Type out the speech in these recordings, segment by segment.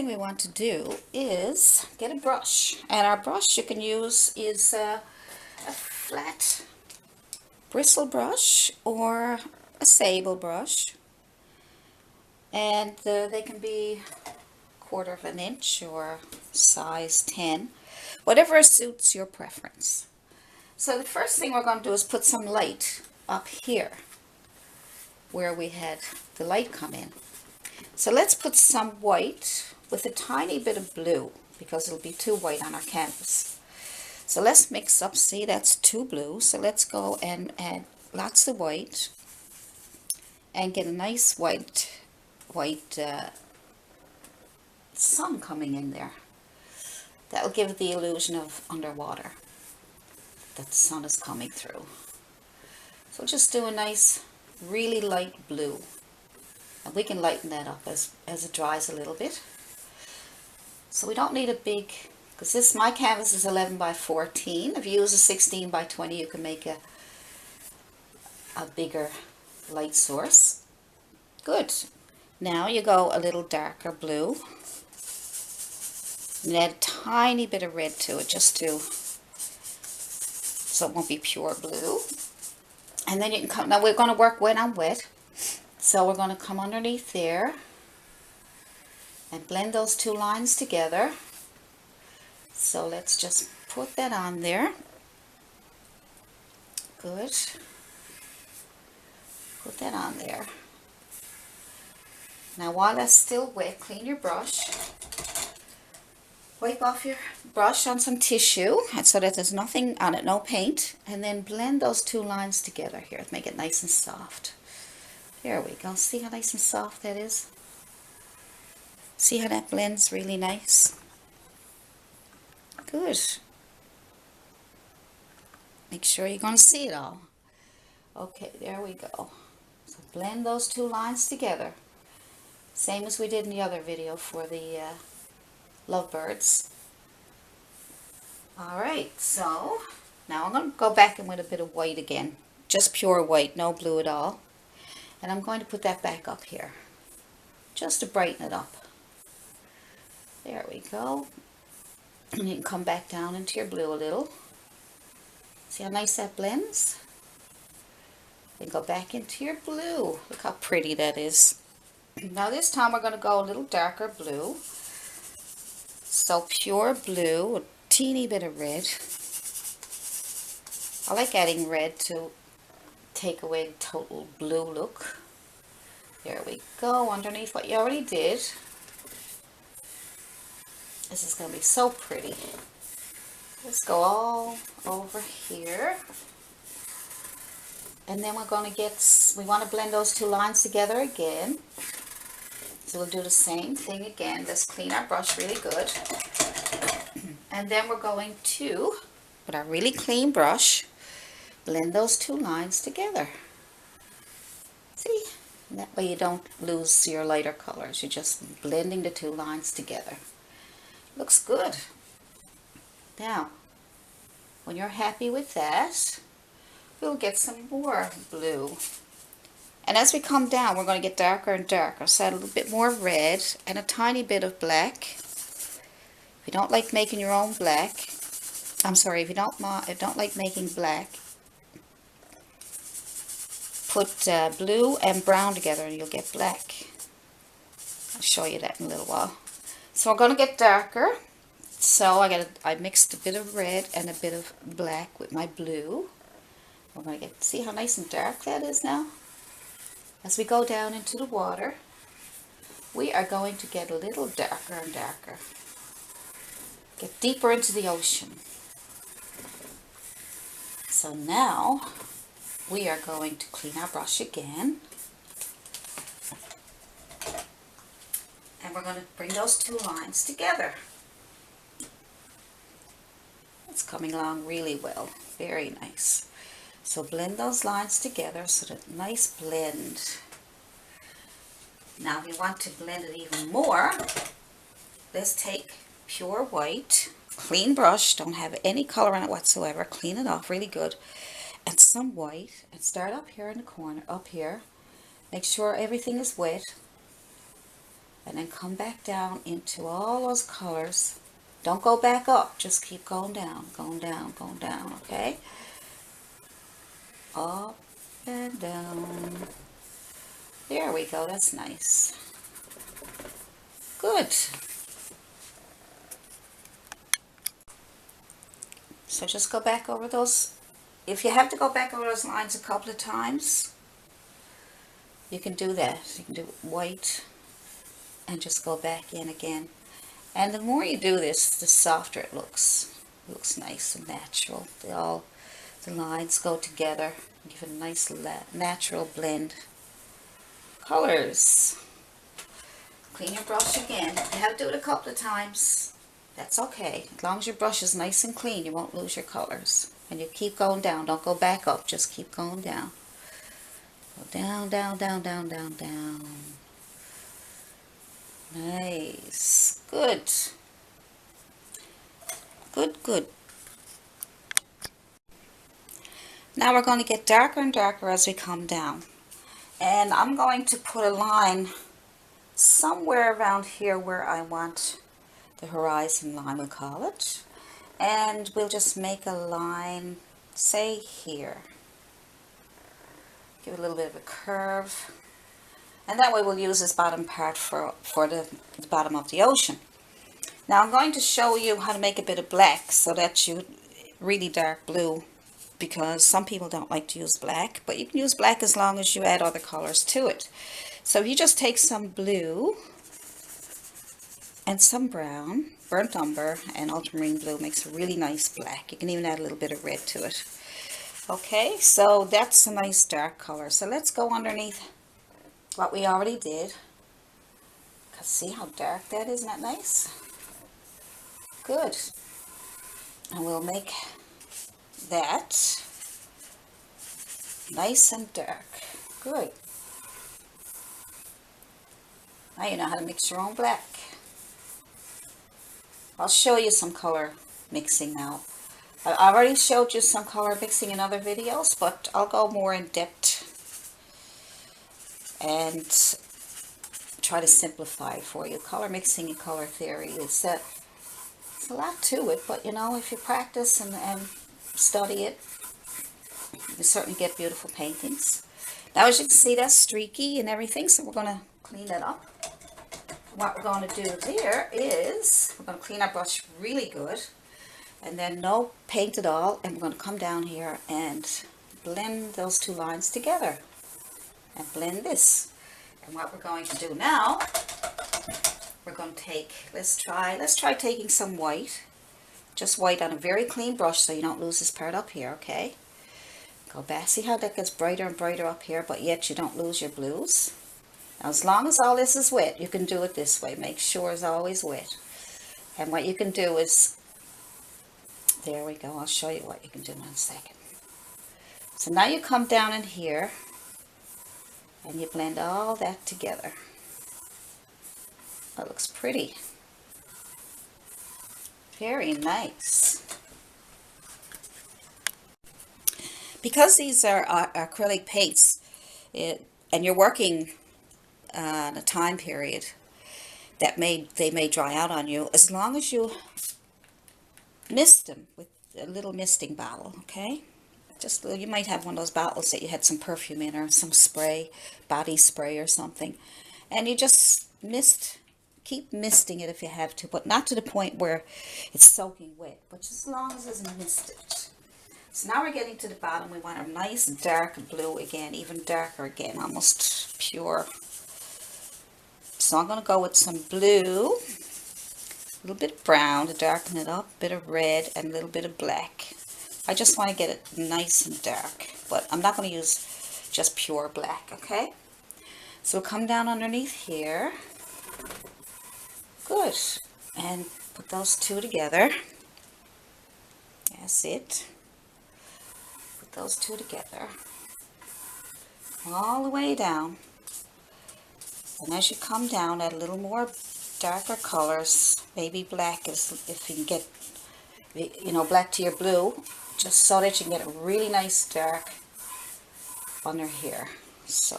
we want to do is get a brush. And our brush you can use is a flat bristle brush or a sable brush. And they can be 1/4 of an inch or size 10. Whatever suits your preference. So the first thing we're going to do is put some light up here where we had the light come in. So let's put some white with a tiny bit of blue because it'll be too white on our canvas. So let's mix up. See, that's too blue. So let's go and add lots of white and get a nice white sun coming in there. That'll give the illusion of underwater, that the sun is coming through. So just do a nice, really light blue. And we can lighten that up as it dries a little bit. So we don't need a big, because my canvas is 11 by 14. If you use a 16 by 20, you can make a bigger light source. Good. Now you go a little darker blue. And add a tiny bit of red to it, just to, so it won't be pure blue. And then you can come, now we're going to work wet on wet. So we're going to come underneath there and blend those two lines together. So let's just put that on there. Good. Put that on there. Now while that's still wet, clean your brush. Wipe off your brush on some tissue so that there's nothing on it, no paint. And then blend those two lines together here to make it nice and soft. There we go. See how nice and soft that is? See how that blends really nice? Good. Make sure you're going to see it all. Okay, there we go. So blend those two lines together. Same as we did in the other video for the lovebirds. Alright, so now I'm going to go back in with a bit of white again. Just pure white, no blue at all. And I'm going to put that back up here, just to brighten it up. There we go. And you can come back down into your blue a little. See how nice that blends? Then go back into your blue. Look how pretty that is. Now this time we're going to go a little darker blue. So pure blue, a teeny bit of red. I like adding red to take away the total blue look. There we go, underneath what you already did. This is going to be so pretty. Let's go all over here. And then we're going to we want to blend those two lines together again. So we'll do the same thing again. Let's clean our brush really good. And then we're going to, with our really clean brush, blend those two lines together. See? And that way you don't lose your lighter colors. You're just blending the two lines together. Looks good. Now, when you're happy with that, we'll get some more blue. And as we come down, we're going to get darker and darker. So add a little bit more red and a tiny bit of black. If you don't like making your own black, if you don't like making black, put blue and brown together and you'll get black. I'll show you that in a little while. So we're going to get darker. So I mixed a bit of red and a bit of black with my blue. We're going to see how nice and dark that is now. As we go down into the water, we are going to get a little darker and darker. Get deeper into the ocean. So now we are going to clean our brush again. And we're going to bring those two lines together. It's coming along really well. Very nice. So blend those lines together so that nice blend. Now if you want to blend it even more, let's take pure white, clean brush, don't have any color in it whatsoever, clean it off really good, and some white, and start up here in the corner, up here. Make sure everything is wet, and then come back down into all those colors. Don't go back up, just keep going down, okay? Up and down. There we go, that's nice. Good. So just go back over those. If you have to go back over those lines a couple of times, you can do that. You can do white and just go back in again. And the more you do this, the softer it looks. It looks nice and natural. The lines go together, give it a nice natural blend. Colors. Clean your brush again. You have to do it a couple of times. That's okay. As long as your brush is nice and clean, you won't lose your colors. And you keep going down. Don't go back up. Just keep going down. Go down, down, down, down, down, down. Nice. Good. Good, good. Now we're going to get darker and darker as we come down. And I'm going to put a line somewhere around here where I want the horizon line, we'll call it. And we'll just make a line, say here. Give it a little bit of a curve. And that way we'll use this bottom part for the bottom of the ocean. Now I'm going to show you how to make a bit of black so that you really dark blue, because some people don't like to use black, but you can use black as long as you add other colors to it. So you just take some blue and some brown, burnt umber, and ultramarine blue makes a really nice black. You can even add a little bit of red to it. Okay, so that's a nice dark color. So let's go underneath what we already did. Because see how dark that is? Isn't that nice? Good. And we'll make that nice and dark. Good. Now you know how to mix your own black. I'll show you some color mixing now. I already showed you some color mixing in other videos, but I'll go more in depth and try to simplify it for you. Color mixing and color theory is it's a lot to it, but you know, if you practice and study it, you certainly get beautiful paintings. Now as you can see, that's streaky and everything, so we're going to clean that up. What we're going to do here is we're going to clean our brush really good, and then no paint at all, and we're going to come down here and blend those two lines together and blend this. And what we're going to do now, we're going to take, let's try taking some white, just white on a very clean brush so you don't lose this part up here, okay? Go back, see how that gets brighter and brighter up here, but yet you don't lose your blues. Now as long as all this is wet, you can do it this way. Make sure it's always wet. And what you can do is, there we go, I'll show you what you can do in a second. So now you come down in here and you blend all that together. That looks pretty. Very nice. Because these are acrylic paints, and you're working on a time period that they may dry out on you, as long as you mist them with a little misting bottle, okay? Just you might have one of those bottles that you had some perfume in, or some spray, body spray or something, and you just keep misting it if you have to, but not to the point where it's soaking wet, but just as long as it's misted. So now we're getting to the bottom. We want a nice dark blue again, even darker again, almost pure. So I'm going to go with some blue, a little bit of brown to darken it up, a bit of red, and a little bit of black. I just want to get it nice and dark, but I'm not going to use just pure black, okay? So we'll come down underneath here. Good. And put those two together. That's it. Put those two together. All the way down. And as you come down, add a little more darker colors. Maybe black, if you can get, you know, black to your blue, just so that you can get a really nice dark under here. So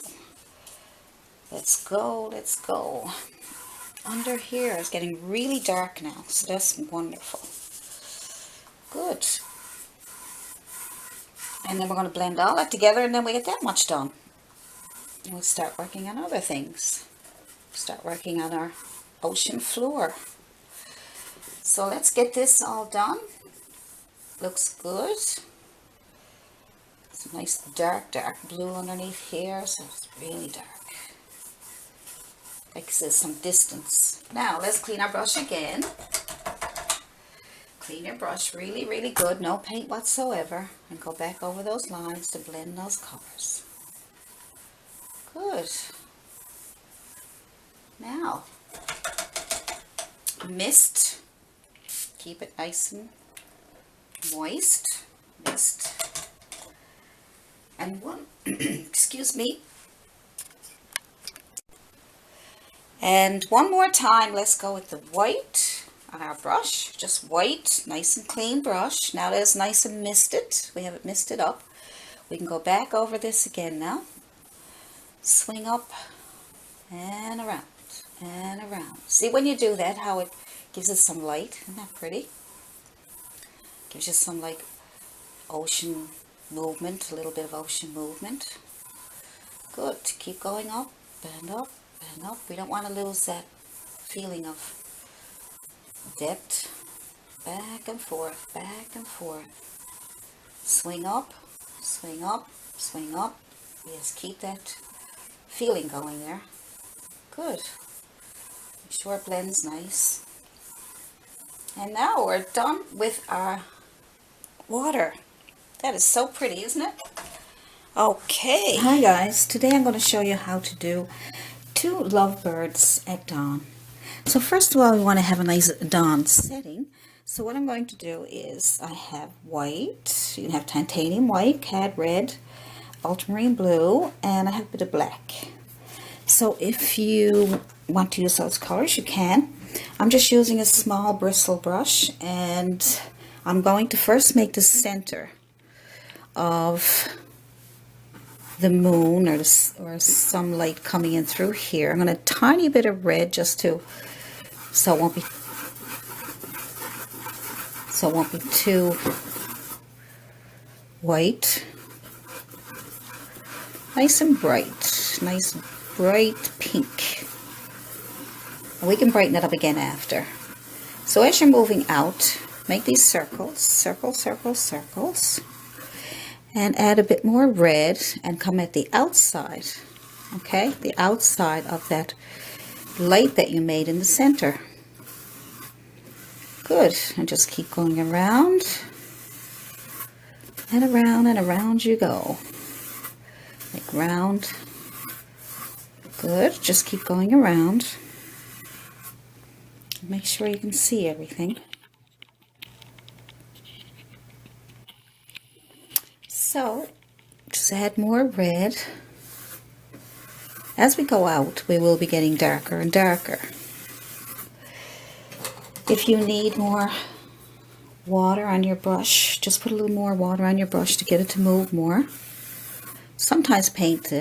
let's go, let's go. under here is getting really dark now, so that's wonderful. Good. And then we're going to blend all that together, and then we get that much done. And we'll start working on other things. Start working on our ocean floor. So let's get this all done. Looks good. It's a nice dark blue underneath here, so it's really dark. Like there's some distance. Now let's clean our brush again. Clean your brush really, really good. No paint whatsoever. And go back over those lines to blend those colors. Good. Now, mist. Keep it nice and moist. Mist. And one, excuse me. And one more time, let's go with the white on our brush. Just white, nice and clean brush. Now that it's nice and misted, we have it misted up. We can go back over this again now. Swing up and around and around. See when you do that, how it gives us some light? Isn't that pretty? Gives you some like ocean movement, a little bit of ocean movement. Good. Keep going up and up and up. We don't want to lose that feeling of depth. Back and forth, back and forth. Swing up, swing up, swing up. Yes, keep that feeling going there. Good. Make sure it blends nice. And now we're done with our water. That is so pretty, isn't it? Okay. Hi guys. Today I'm going to show you how to do 2 lovebirds at dawn. So first of all, we want to have a nice dawn setting. So what I'm going to do is I have white. You can have titanium white, cad red, ultramarine blue, and I have a bit of black. So if you want to use those colors, you can. I'm just using a small bristle brush, and I'm going to first make the center of the moon or some light coming in through here. I'm going to tiny bit of red just to so it won't be too white. Nice and bright, nice bright pink. And we can brighten it up again after. So as you're moving out, make these circles, circles, circles, circles, and add a bit more red and come at the outside, okay, the outside of that light that you made in the center. Good. And just keep going around and around and around you go. Like round. Good. Just keep going around. Make sure you can see everything. So, just add more red. As we go out, we will be getting darker and darker. If you need more water on your brush, just put a little more water on your brush to get it to move more. Sometimes paint,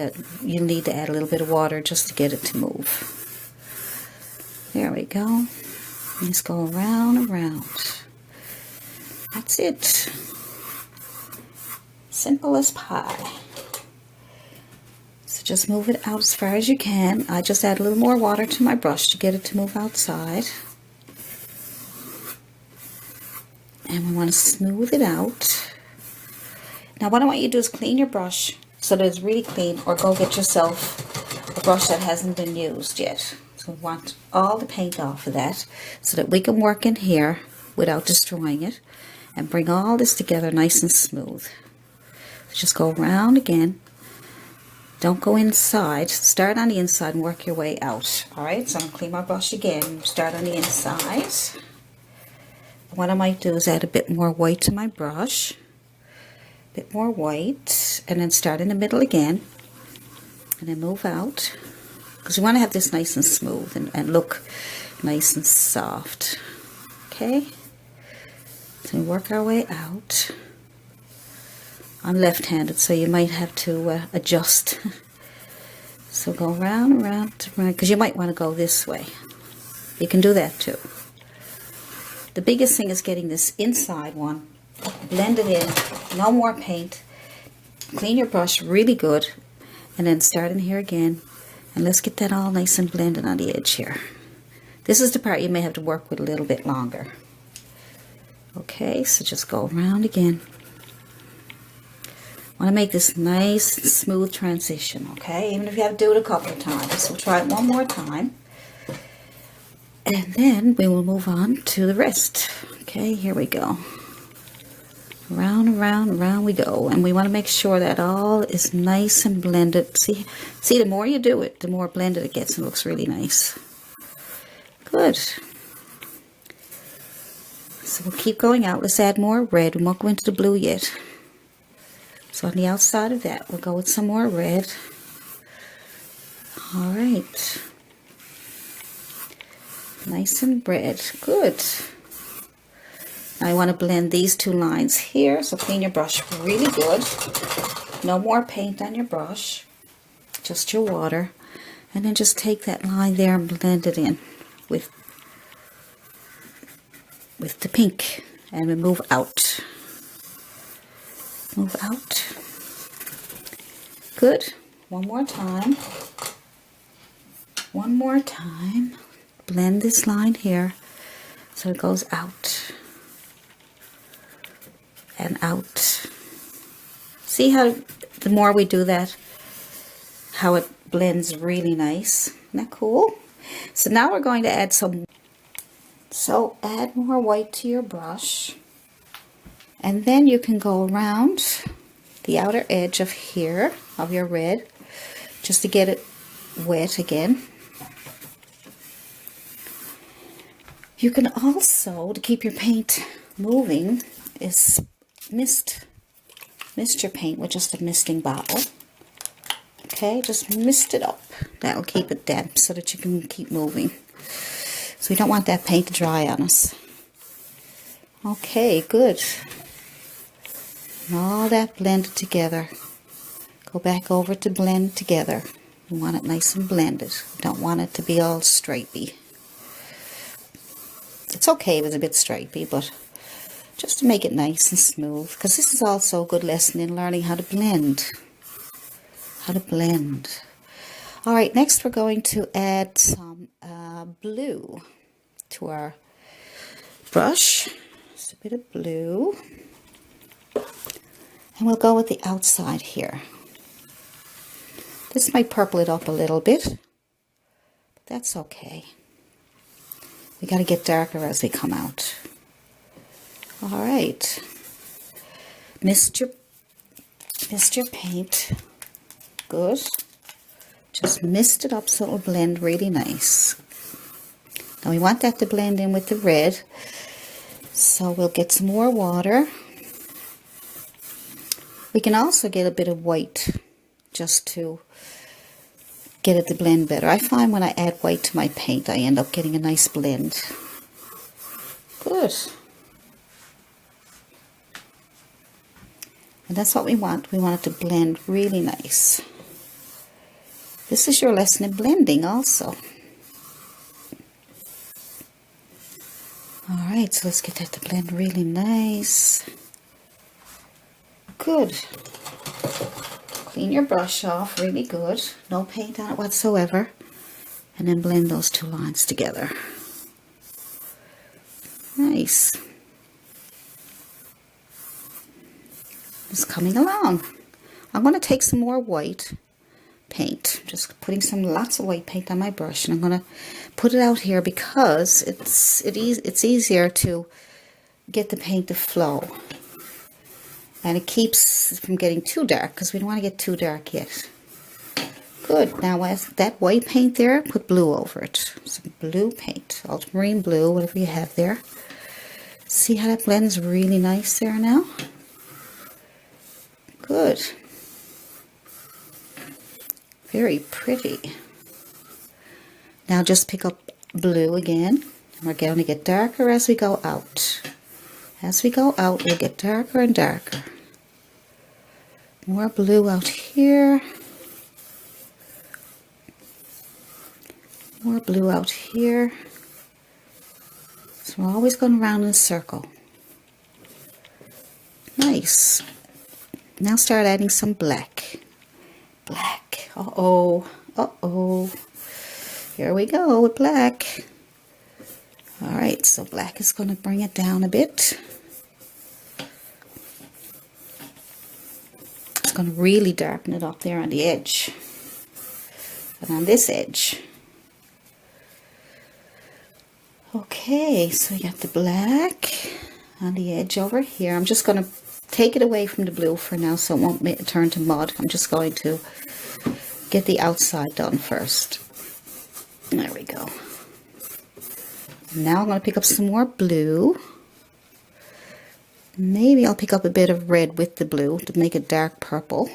you'll need to add a little bit of water just to get it to move. There we go. Let's go around and around. That's it. Simple as pie. So just move it out as far as you can. I just add a little more water to my brush to get it to move outside. And we want to smooth it out. Now what I want you to do is clean your brush so that it's really clean, or go get yourself a brush that hasn't been used yet. So we want all the paint off of that so that we can work in here without destroying it and bring all this together nice and smooth. So just go around again. Don't go inside. Start on the inside and work your way out. Alright, so I'm going to clean my brush again. Start on the inside. What I might do is add a bit more white to my brush. A bit more white. And then start in the middle again. And then move out. Because we want to have this nice and smooth and look nice and soft. Okay? So we work our way out. I'm left-handed, so you might have to adjust. So go round, around, around, because you might want to go this way. You can do that too. The biggest thing is getting this inside one. Blend it in. No more paint. Clean your brush really good. And then start in here again. And let's get that all nice and blended on the edge here. This is the part you may have to work with a little bit longer. Okay, so just go around again. I want to make this nice, smooth transition, okay? Even if you have to do it a couple of times. We'll try it one more time. And then we will move on to the rest. Okay, here we go. Round, around, round we go. And we want to make sure that all is nice and blended. See, the more you do it, the more blended it gets and looks really nice. Good. So we'll keep going out. Let's add more red. We won't go into the blue yet. So on the outside of that, we'll go with some more red. All right. Nice and red. Good. Now I want to blend these two lines here. So clean your brush really good. No more paint on your brush. Just your water. And then just take that line there and blend it in with the pink. And we move out. Move out. Good. One more time. One more time. Blend this line here so it goes out and out. See how the more we do that, how it blends really nice. Isn't that cool? So now we're going to add some. So add more white to your brush. And then you can go around the outer edge of here, of your red, just to get it wet again. You can also, to keep your paint moving, is mist your paint with just a misting bottle. Okay, just mist it up. That'll keep it damp so that you can keep moving. So we don't want that paint to dry on us. Okay, good. And all that blended together. Go back over to blend together. We want it nice and blended. We don't want it to be all stripey. It's okay if it's a bit stripey, but just to make it nice and smooth, because this is also a good lesson in learning how to blend. How to blend. Alright, next we're going to add some blue to our brush. Just a bit of blue. And we'll go with the outside here. This might purple it up a little bit, but that's okay. We got to get darker as we come out. All right. Mist your paint. Good. Just mist it up so it'll blend really nice. Now we want that to blend in with the red. So we'll get some more water. We can also get a bit of white just to get it to blend better. I find when I add white to my paint, I end up getting a nice blend. Good. And that's what we want. We want it to blend really nice. This is your lesson in blending also. Alright, so let's get that to blend really nice. Good. Clean your brush off really good. No paint on it whatsoever. And then blend those two lines together. Nice. It's coming along. I'm going to take some more white paint. Just putting lots of white paint on my brush. And I'm going to put it out here because it's easier to get the paint to flow. And it keeps it from getting too dark because we don't want to get too dark yet. Good. Now with that white paint there, put blue over it. Some blue paint. Ultramarine blue, whatever you have there. See how that blends really nice there now? Good. Very pretty. Now just pick up blue again. We're going to get darker as we go out. As we go out, we'll get darker and darker. More blue out here. More blue out here. So we're always going around in a circle. Nice. Now start adding some black. Black. Uh-oh. Uh-oh. Here we go with black. Alright, so black is going to bring it down a bit. It's going to really darken it up there on the edge. And on this edge. Okay, so we got the black on the edge over here. I'm just going to take it away from the blue for now so it won't turn to mud. I'm just going to get the outside done first. There we go. Now I'm going to pick up some more blue. Maybe I'll pick up a bit of red with the blue to make it dark purple.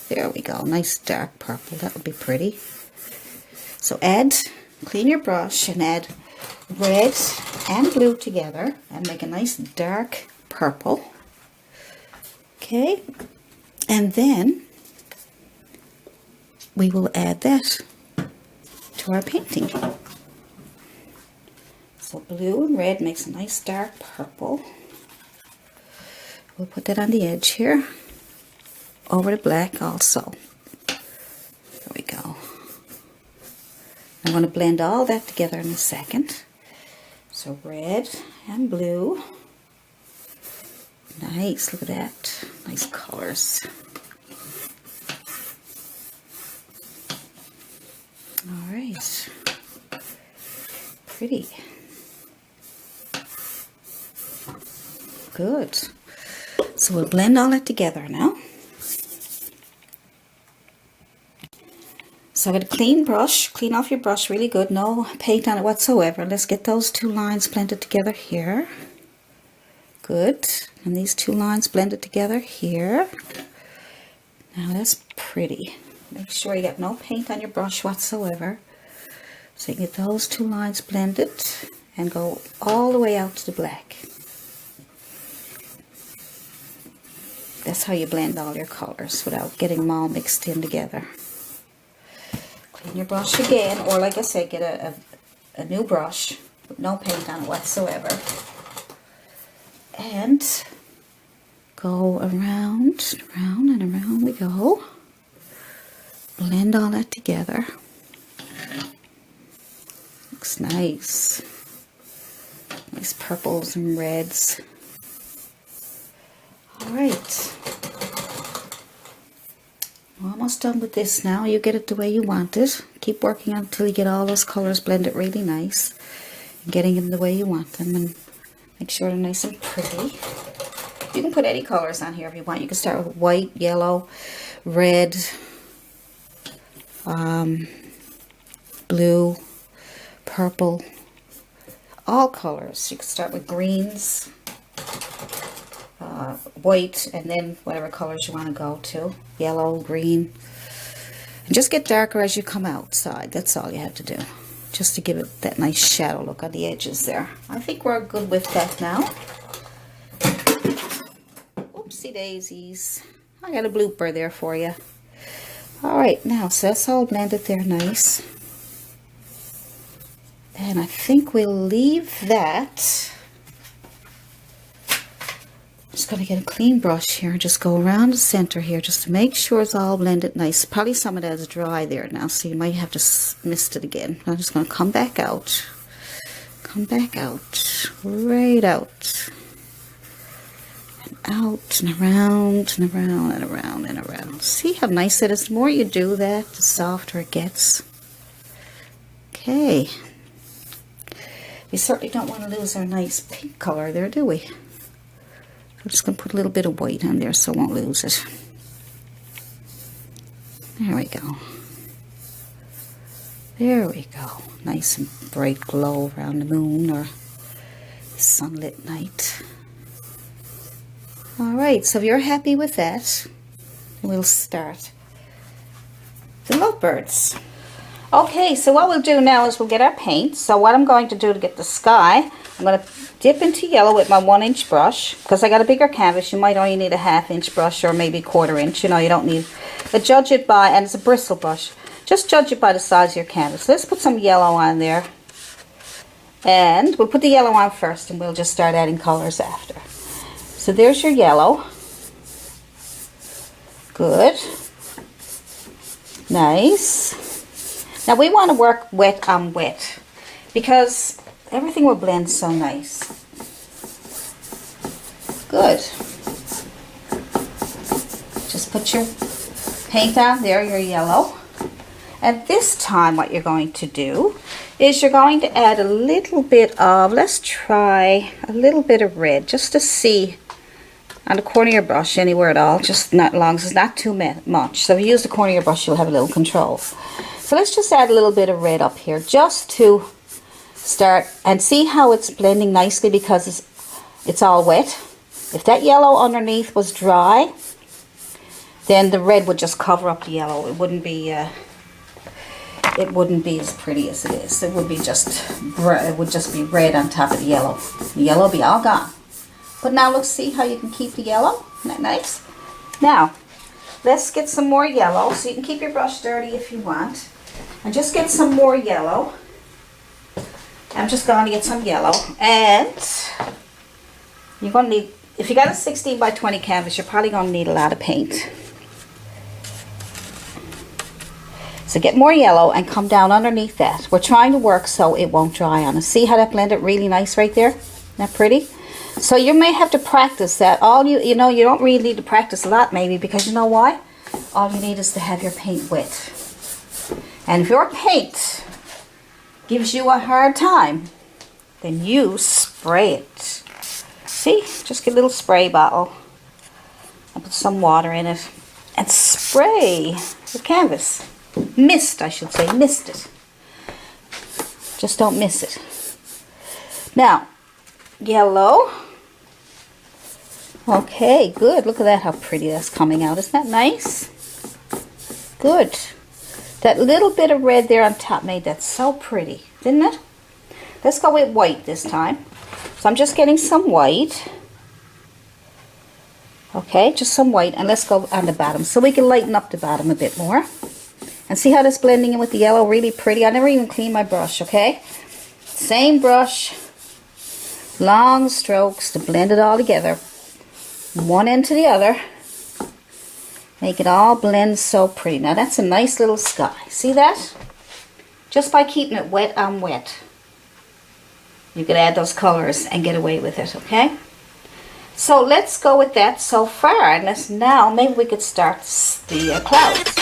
There we go. Nice dark purple. That would be pretty. So clean your brush and add red and blue together and make a nice dark purple. Okay. And then we will add that to our painting. So blue and red makes a nice dark purple. We'll put that on the edge here, over the black also. There we go. I'm going to blend all that together in a second. So red and blue. Nice, look at that. Nice colors. All right. Pretty. Good. So we'll blend all that together now. So I'm going to clean off your brush really good. No paint on it whatsoever. Let's get those two lines blended together here. Good. And these two lines blended together here. Now that's pretty. Make sure you got no paint on your brush whatsoever. So you can get those two lines blended and go all the way out to the black. That's how you blend all your colors without getting them all mixed in together. Clean your brush again, or like I said, get a new brush with no paint on it whatsoever. And go around, around, and around we go. Blend all that together. Looks nice. Nice purples and reds. Alright. We're almost done with this now. You get it the way you want it. Keep working until you get all those colors blended really nice. And getting them the way you want them. And make sure they're nice and pretty. You can put any colors on here if you want. You can start with white, yellow, red, blue, purple, all colors. You can start with greens, white, and then whatever colors you want to go to, yellow, green, and just get darker as you come outside. That's all you have to do, just to give it that nice shadow look on the edges there. I think we're good with that now. Oopsie daisies, I got a blooper there for you. Alright, now so that's all blended there nice. And I think we'll leave that. I'm just going to get a clean brush here and just go around the center here just to make sure it's all blended nice. Probably some of that is dry there now, so you might have to mist it again. I'm just going to come back out. Come back out. Right out. And out and around and around and around and around. See how nice that is? The more you do that, the softer it gets. Okay. We certainly don't want to lose our nice pink color there, do we? I'm just going to put a little bit of white on there so I won't lose it. There we go. There we go. Nice and bright glow around the moon or sunlit night. Alright, so if you're happy with that, we'll start the lovebirds. Okay, so what we'll do now is we'll get our paint. So what I'm going to do to get the sky, I'm going to dip into yellow with my 1-inch brush. Because I got a bigger canvas, you might only need a 1/2-inch brush or maybe 1/4 inch. You know, you don't need. But judge it by, and it's a bristle brush. Just judge it by the size of your canvas. Let's put some yellow on there. And we'll put the yellow on first and we'll just start adding colors after. So there's your yellow. Good. Nice. Now we want to work wet on wet because everything will blend so nice. Good. Just put your paint on there, your yellow. And this time what you're going to do is you're going to add a little bit of, let's try a little bit of red just to see on the corner of your brush, anywhere at all, just not long as it's not too much. So if you use the corner of your brush, you'll have a little control. So let's just add a little bit of red up here just to start and see how it's blending nicely because it's all wet. If that yellow underneath was dry, then the red would just cover up the yellow. It wouldn't be as pretty as it is. It would be it would just be red on top of the yellow. The yellow will be all gone. But now let's see how you can keep the yellow. Isn't that nice? Now, let's get some more yellow. So you can keep your brush dirty if you want. And just get some more yellow. I'm just going to get some yellow. And you're going to need, if you got a 16 by 20 canvas, you're probably going to need a lot of paint. So get more yellow and come down underneath that. We're trying to work so it won't dry on us. See how that blended really nice right there? Isn't that pretty? So you may have to practice that. You know, you don't really need to practice a lot maybe because you know why? All you need is to have your paint wet. And if your paint gives you a hard time, then you spray it. See? Just get a little spray bottle and put some water in it and spray the canvas. Mist, I should say. Mist it. Just don't miss it. Now, yellow. Okay, good. Look at that, how pretty that's coming out. Isn't that nice? Good. That little bit of red there on top made that so pretty, didn't it? Let's go with white this time. So I'm just getting some white. Okay, just some white. And let's go on the bottom so we can lighten up the bottom a bit more. And see how that's blending in with the yellow? Really pretty. I never even cleaned my brush, okay? Same brush. Long strokes to blend it all together. One end to the other. Make it all blend so pretty. Now that's a nice little sky. See that? Just by keeping it wet on wet. You could add those colors and get away with it, okay? So let's go with that so far. And let's now, maybe we could start the clouds.